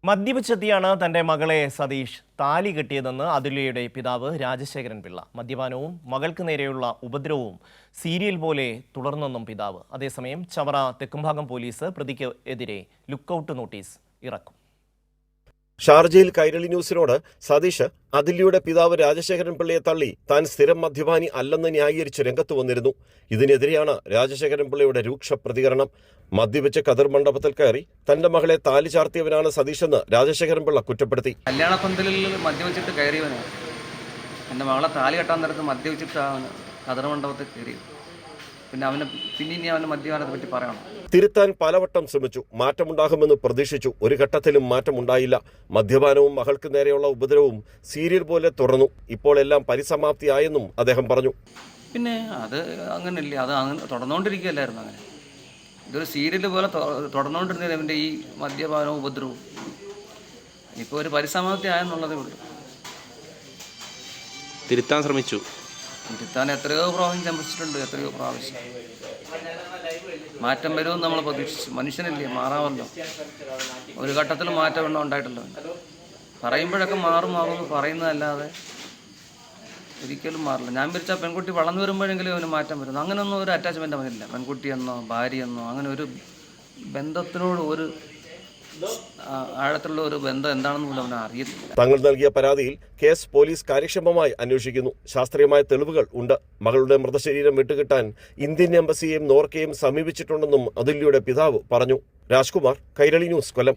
മദ്യപിച്ചെത്തിയാണ് തന്റെ മകളെ സതീഷ് താലി കെട്ടിയതെന്ന് അതുല്യയുടെ പിതാവ് രാജശേഖരൻ പിള്ള. മദ്യപാനവും മകൾക്ക് നേരെയുള്ള ഉപദ്രവവും സീരിയൽ പോലെ തുടർന്നെന്നും പിതാവ്. അതേസമയം ചവറ തെക്കുംഭാഗം പോലീസ് പ്രതിക്ക് എതിരെ ലുക്കൌട്ട് നോട്ടീസ് ഇറക്കും. ഷാർജയിൽ കൈരളി ന്യൂസിനോട് സതീഷ് അതുല്യയുടെ പിതാവ് രാജശേഖരൻ പിള്ളയെ തള്ളി താൻ സ്ഥിരം മദ്യപാനി അല്ലെന്ന് ന്യായീകരിച്ച് രംഗത്ത് വന്നിരുന്നു. ഇതിനെതിരെയാണ് രാജശേഖരൻ പിള്ളയുടെ രൂക്ഷ പ്രതികരണം. മദ്യപിച്ച് കതിർ മണ്ഡപത്തിൽ കയറി തന്റെ മകളെ താലി ചാർത്തിയവനാണ് സതീഷെന്ന് രാജശേഖരൻ പിള്ള കുറ്റപ്പെടുത്തി. കല്യാണപ്പന്തലിൽ മദ്യപിച്ചിട്ട് കയറിയവനാണ്. എൻ്റെ മകളെ താലി കെട്ടാൻ നേരത്ത് മദ്യപിച്ചിട്ടാണ് കതിർ മണ്ഡപത്തിൽ കയറിയത്. പിന്നെ അവന് മദ്യപാനത്തെ പറ്റി പറയണം. തിരുത്താൻ പലവട്ടം ശ്രമിച്ചു, മാറ്റമുണ്ടാകുമെന്ന് പ്രതീക്ഷിച്ചു. ഒരു ഘട്ടത്തിലും മാറ്റമുണ്ടായില്ല. മദ്യപാനവും മകൾക്ക് നേരെയുള്ള ഉപദ്രവവും സീരിയൽ പോലെ തുടർന്നു. ഇപ്പോൾ എല്ലാം പരിസമാപ്തിയായെന്നും അദ്ദേഹം പറഞ്ഞു. പിന്നെ അത് അങ്ങനെയല്ലേ, അത് അങ്ങനെ തുടർന്നുകൊണ്ടിരിക്കുകയല്ലായിരുന്നു. അങ്ങനെ ഇതൊരു സീരിയൽ പോലെ തുടർന്നുകൊണ്ടിരുന്നത് അവൻ്റെ ഈ മദ്യപാനവും ഉപദ്രവവും. ഇപ്പോൾ ഒരു പരിസമാപ്തി ആയെന്നുള്ളതേ ഉള്ളൂ. തിരുത്താൻ ശ്രമിച്ചു. തിരുത്താൻ എത്രയോ പ്രാവശ്യം ശ്രമിച്ചിട്ടുണ്ട്. എത്രയോ പ്രാവശ്യം മാറ്റം വരുമെന്ന് നമ്മൾ പ്രതീക്ഷിച്ചു. മനുഷ്യനല്ലേ, മാറാമല്ലോ. ഒരു ഘട്ടത്തിൽ മാറ്റം ഉണ്ടായിട്ടല്ലോ. പറയുമ്പോഴൊക്കെ മാറുമെന്ന് പറയുന്നതല്ലാതെ ഒരിക്കലും മാറില്ല. ഞാൻ വിചാരിച്ച പെൺകുട്ടി വളർന്നു വരുമ്പോഴെങ്കിലും അവന് മാറ്റം വരുന്നു. അങ്ങനെയൊന്നും ഒരു അറ്റാച്ച്മെൻ്റ് അവനില്ല. പെൺകുട്ടിയെന്നോ ഭാര്യയെന്നോ അങ്ങനെ ഒരു ബന്ധത്തിനോട് ഒരു ആഴത്തിലുള്ള ഒരു ബന്ധം എന്താണെന്ന് പോലും അവന് അറിയത്തില്ല. തങ്ങൾ നൽകിയ പരാതിയിൽ കേസ് പോലീസ് കാര്യക്ഷമമായി അന്വേഷിക്കുന്നു. ശാസ്ത്രീയമായ തെളിവുകൾ ഉണ്ട്. മകളുടെ മൃതശരീരം വിട്ടുകിട്ടാൻ ഇന്ത്യൻ എംബസിയെയും നോർക്കയെയും സമീപിച്ചിട്ടുണ്ടെന്നും അതുല്യയുടെ പിതാവ് പറഞ്ഞു. രാജ്കുമാർ, കൈരളി ന്യൂസ്, കൊല്ലം.